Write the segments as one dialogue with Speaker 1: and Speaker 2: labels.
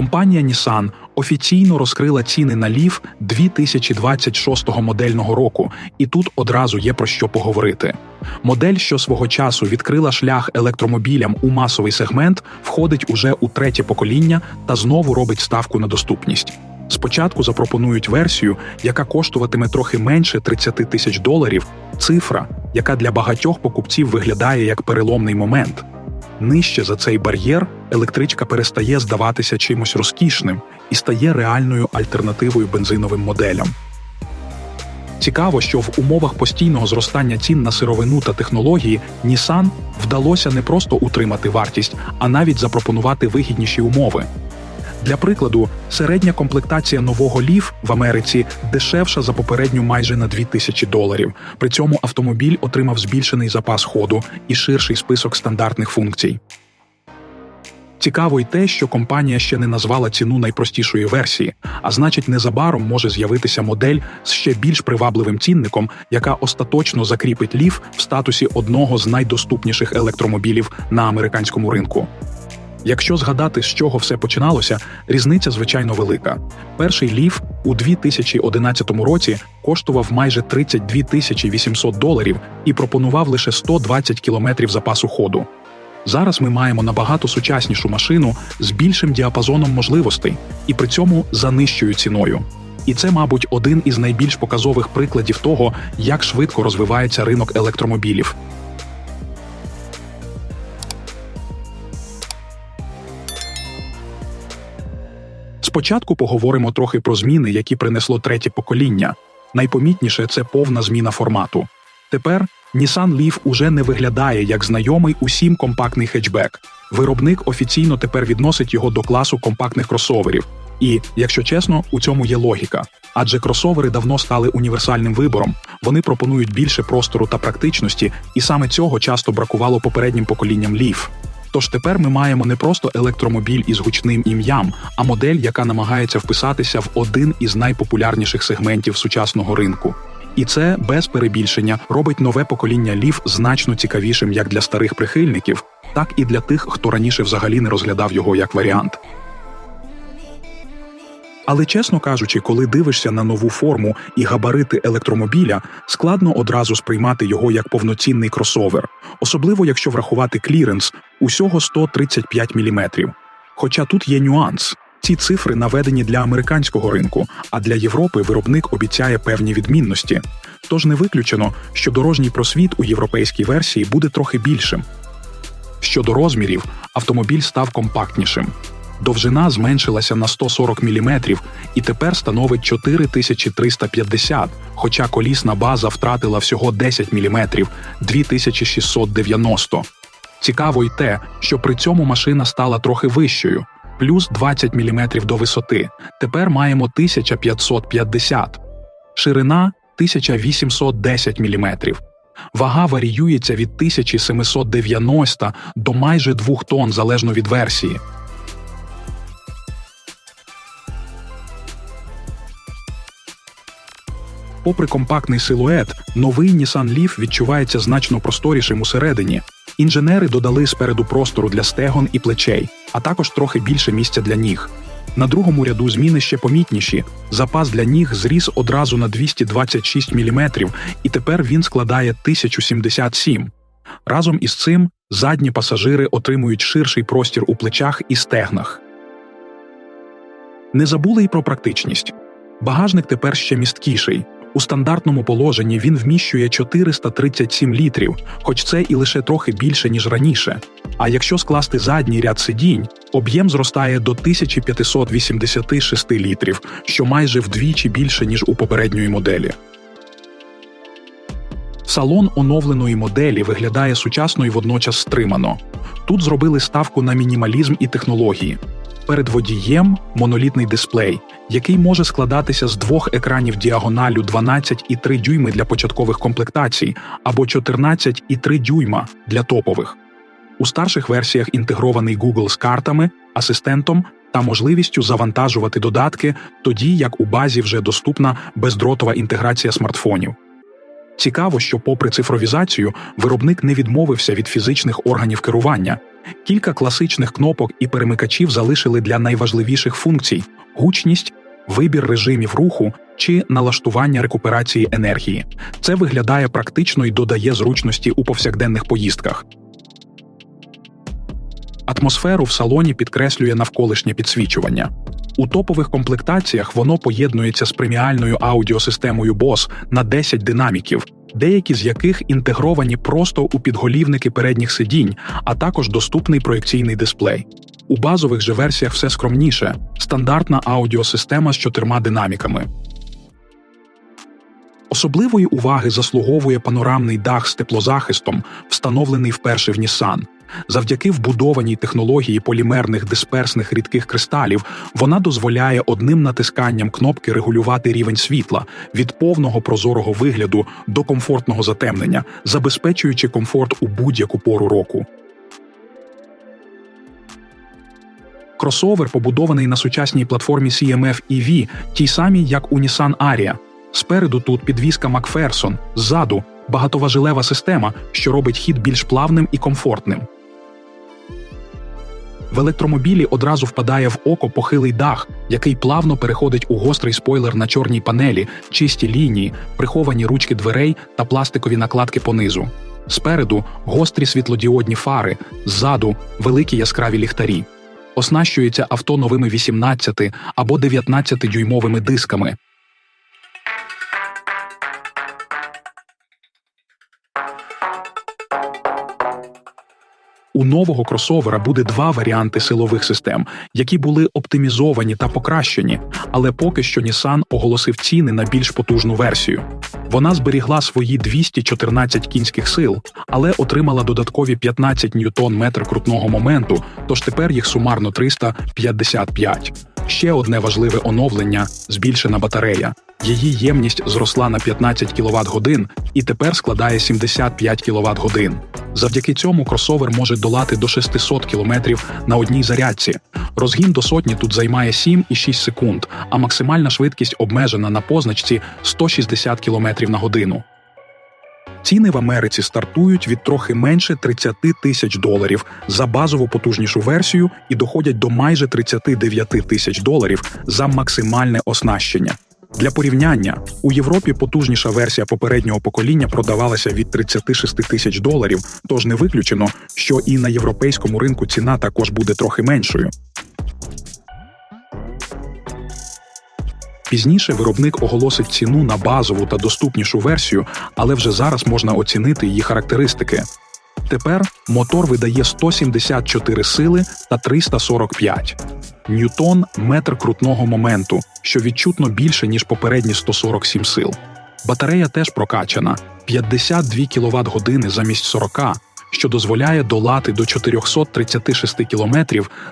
Speaker 1: Компанія Nissan офіційно розкрила ціни на Leaf 2026 модельного року, і тут одразу є про що поговорити. Модель, що свого часу відкрила шлях електромобілям у масовий сегмент, входить уже у третє покоління та знову робить ставку на доступність. Спочатку запропонують версію, яка коштуватиме трохи менше $30 000, цифра, яка для багатьох покупців виглядає як переломний момент. Нижче за цей бар'єр електричка перестає здаватися чимось розкішним і стає реальною альтернативою бензиновим моделям. Цікаво, що в умовах постійного зростання цін на сировину та технології Nissan вдалося не просто утримати вартість, а навіть запропонувати вигідніші умови. Для прикладу, середня комплектація нового Leaf в Америці дешевша за попередню майже на $2000. При цьому автомобіль отримав збільшений запас ходу і ширший список стандартних функцій. Цікаво й те, що компанія ще не назвала ціну найпростішої версії, а значить незабаром може з'явитися модель з ще більш привабливим цінником, яка остаточно закріпить Leaf в статусі одного з найдоступніших електромобілів на американському ринку. Якщо згадати, з чого все починалося, різниця звичайно велика. Перший Leaf у 2011 році коштував майже $32 800 і пропонував лише 120 км запасу ходу. Зараз ми маємо набагато сучаснішу машину з більшим діапазоном можливостей і при цьому за нижчою ціною. І це, мабуть, один із найбільш показових прикладів того, як швидко розвивається ринок електромобілів. Спочатку поговоримо трохи про зміни, які принесло третє покоління. Найпомітніше – це повна зміна формату. Тепер Nissan Leaf уже не виглядає як знайомий усім компактний хетчбек. Виробник офіційно тепер відносить його до класу компактних кросоверів. І, якщо чесно, у цьому є логіка. Адже кросовери давно стали універсальним вибором. Вони пропонують більше простору та практичності, і саме цього часто бракувало попереднім поколінням Leaf. Тож тепер ми маємо не просто електромобіль із гучним ім'ям, а модель, яка намагається вписатися в один із найпопулярніших сегментів сучасного ринку. І це, без перебільшення, робить нове покоління Leaf значно цікавішим як для старих прихильників, так і для тих, хто раніше взагалі не розглядав його як варіант. Але, чесно кажучи, коли дивишся на нову форму і габарити електромобіля, складно одразу сприймати його як повноцінний кросовер, особливо якщо врахувати кліренс – усього 135 мм. Хоча тут є нюанс. Ці цифри наведені для американського ринку, а для Європи виробник обіцяє певні відмінності. Тож не виключено, що дорожній просвіт у європейській версії буде трохи більшим. Щодо розмірів, автомобіль став компактнішим. Довжина зменшилася на 140 мм і тепер становить 4350, хоча колісна база втратила всього 10 мм – 2690. Цікаво й те, що при цьому машина стала трохи вищою – плюс 20 мм до висоти, тепер маємо 1550. Ширина – 1810 мм. Вага варіюється від 1790 до майже 2 тонн залежно від версії. Попри компактний силует, новий Nissan Leaf відчувається значно просторішим усередині. Інженери додали спереду простору для стегон і плечей, а також трохи більше місця для ніг. На другому ряду зміни ще помітніші. Запас для ніг зріс одразу на 226 мм, і тепер він складає 1077. Разом із цим задні пасажири отримують ширший простір у плечах і стегнах. Не забули й про практичність. Багажник тепер ще місткіший. У стандартному положенні він вміщує 437 літрів, хоч це і лише трохи більше, ніж раніше. А якщо скласти задній ряд сидінь, об'єм зростає до 1586 літрів, що майже вдвічі більше, ніж у попередньої моделі. Салон оновленої моделі виглядає сучасно і водночас стримано. Тут зробили ставку на мінімалізм і технології. Перед водієм – монолітний дисплей, який може складатися з двох екранів діагоналлю 12,3 дюйми для початкових комплектацій або 14,3 дюйма для топових. У старших версіях інтегрований Google з картами, асистентом та можливістю завантажувати додатки, тоді як у базі вже доступна бездротова інтеграція смартфонів. Цікаво, що попри цифровізацію, виробник не відмовився від фізичних органів керування. Кілька класичних кнопок і перемикачів залишили для найважливіших функцій – гучність, вибір режимів руху чи налаштування рекуперації енергії. Це виглядає практично і додає зручності у повсякденних поїздках. Атмосферу в салоні підкреслює навколишнє підсвічування. У топових комплектаціях воно поєднується з преміальною аудіосистемою Bose на 10 динаміків, деякі з яких інтегровані просто у підголівники передніх сидінь, а також доступний проекційний дисплей. У базових же версіях все скромніше – стандартна аудіосистема з 4 динаміками. Особливої уваги заслуговує панорамний дах з теплозахистом, встановлений вперше в Nissan. Завдяки вбудованій технології полімерних дисперсних рідких кристалів вона дозволяє одним натисканням кнопки регулювати рівень світла від повного прозорого вигляду до комфортного затемнення, забезпечуючи комфорт у будь-яку пору року. Кросовер побудований на сучасній платформі CMF-EV, тій самій, як у Nissan Ariya. Спереду тут підвізка Макферсон, ззаду – багатоважелева система, що робить хід більш плавним і комфортним. В електромобілі одразу впадає в око похилий дах, який плавно переходить у гострий спойлер на чорній панелі, чисті лінії, приховані ручки дверей та пластикові накладки понизу. Спереду – гострі світлодіодні фари, ззаду – великі яскраві ліхтарі. Оснащується авто новими 18 або 19-дюймовими дисками. У нового кросовера буде 2 варіанти силових систем, які були оптимізовані та покращені, але поки що Nissan оголосив ціни на більш потужну версію. Вона зберігла свої 214 кінських сил, але отримала додаткові 15 ньютон-метр крутного моменту, тож тепер їх сумарно 355. Ще одне важливе оновлення – збільшена батарея. Її ємність зросла на 15 кВт-годин і тепер складає 75 кВт-годин. Завдяки цьому кросовер може долати до 600 км на одній зарядці. Розгін до сотні тут займає 7,6 секунд, а максимальна швидкість обмежена на позначці 160 км на годину. Ціни в Америці стартують від трохи менше $30 тисяч за базову потужнішу версію і доходять до майже $39 тисяч за максимальне оснащення. Для порівняння, у Європі потужніша версія попереднього покоління продавалася від $36 тисяч, тож не виключено, що і на європейському ринку ціна також буде трохи меншою. Пізніше виробник оголосить ціну на базову та доступнішу версію, але вже зараз можна оцінити її характеристики. Тепер мотор видає 174 сили та 345 ньютон-метр крутного моменту, що відчутно більше, ніж попередні 147 сил. Батарея теж прокачана – 52 кВт-години замість 40, що дозволяє долати до 436 км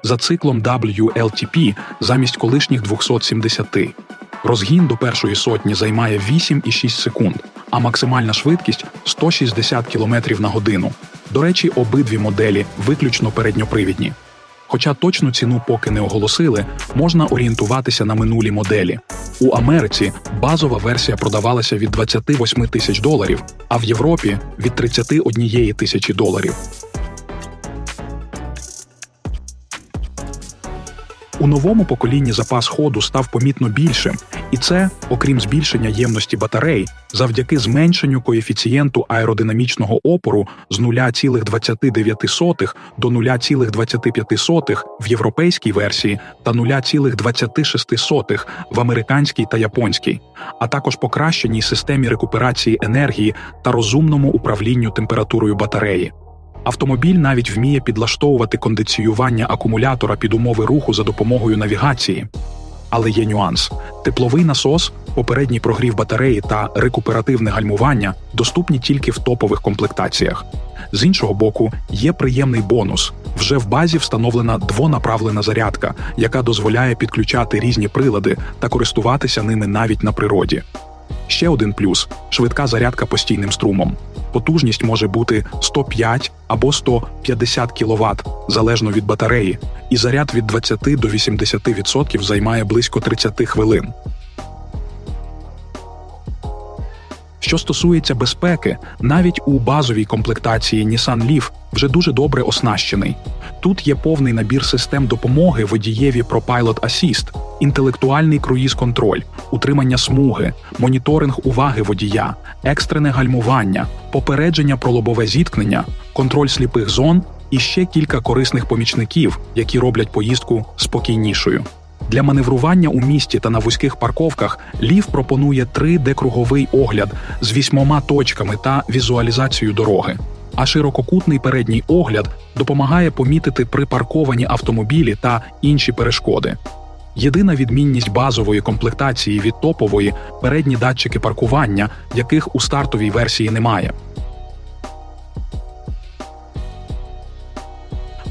Speaker 1: за циклом WLTP замість колишніх 270. Розгін до першої сотні займає 8,6 секунд, а максимальна швидкість – 160 км на годину. До речі, обидві моделі виключно передньопривідні. Хоча точну ціну поки не оголосили, можна орієнтуватися на минулі моделі. У Америці базова версія продавалася від $28 тисяч, а в Європі – від $31 тисячі. У новому поколінні запас ходу став помітно більшим, і це, окрім збільшення ємності батарей, завдяки зменшенню коефіцієнту аеродинамічного опору з 0,29 до 0,25 в європейській версії та 0,26 в американській та японській, а також покращеній системі рекуперації енергії та розумному управлінню температурою батареї. Автомобіль навіть вміє підлаштовувати кондиціювання акумулятора під умови руху за допомогою навігації. Але є нюанс. Тепловий насос, попередній прогрів батареї та рекуперативне гальмування доступні тільки в топових комплектаціях. З іншого боку, є приємний бонус. Вже в базі встановлена двонаправлена зарядка, яка дозволяє підключати різні прилади та користуватися ними навіть на природі. Ще один плюс – швидка зарядка постійним струмом. Потужність може бути 105 або 150 кВт, залежно від батареї, і заряд від 20 до 80% займає близько 30 хвилин. Що стосується безпеки, навіть у базовій комплектації Nissan Leaf вже дуже добре оснащений. Тут є повний набір систем допомоги водієві ProPilot Assist, інтелектуальний круїз-контроль, утримання смуги, моніторинг уваги водія, екстрене гальмування, попередження про лобове зіткнення, контроль сліпих зон і ще кілька корисних помічників, які роблять поїздку спокійнішою. Для маневрування у місті та на вузьких парковках Leaf пропонує 3D-круговий огляд з 8 точками та візуалізацією дороги. А ширококутний передній огляд допомагає помітити припарковані автомобілі та інші перешкоди. Єдина відмінність базової комплектації від топової – передні датчики паркування, яких у стартовій версії немає.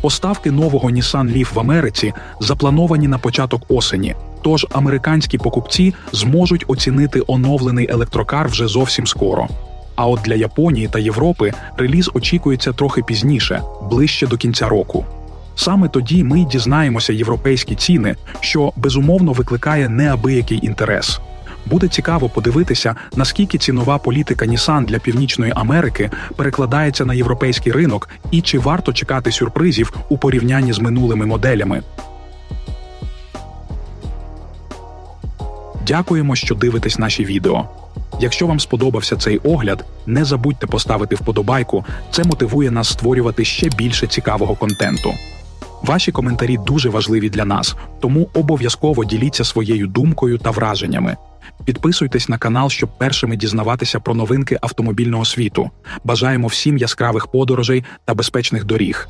Speaker 1: Поставки нового Nissan Leaf в Америці заплановані на початок осені, тож американські покупці зможуть оцінити оновлений електрокар вже зовсім скоро. А от для Японії та Європи реліз очікується трохи пізніше, ближче до кінця року. Саме тоді ми дізнаємося європейські ціни, що, безумовно, викликає неабиякий інтерес. Буде цікаво подивитися, наскільки цінова політика Nissan для Північної Америки перекладається на європейський ринок і чи варто чекати сюрпризів у порівнянні з минулими моделями. Дякуємо, що дивитесь наші відео. Якщо вам сподобався цей огляд, не забудьте поставити вподобайку, це мотивує нас створювати ще більше цікавого контенту. Ваші коментарі дуже важливі для нас, тому обов'язково діліться своєю думкою та враженнями. Підписуйтесь на канал, щоб першими дізнаватися про новинки автомобільного світу. Бажаємо всім яскравих подорожей та безпечних доріг.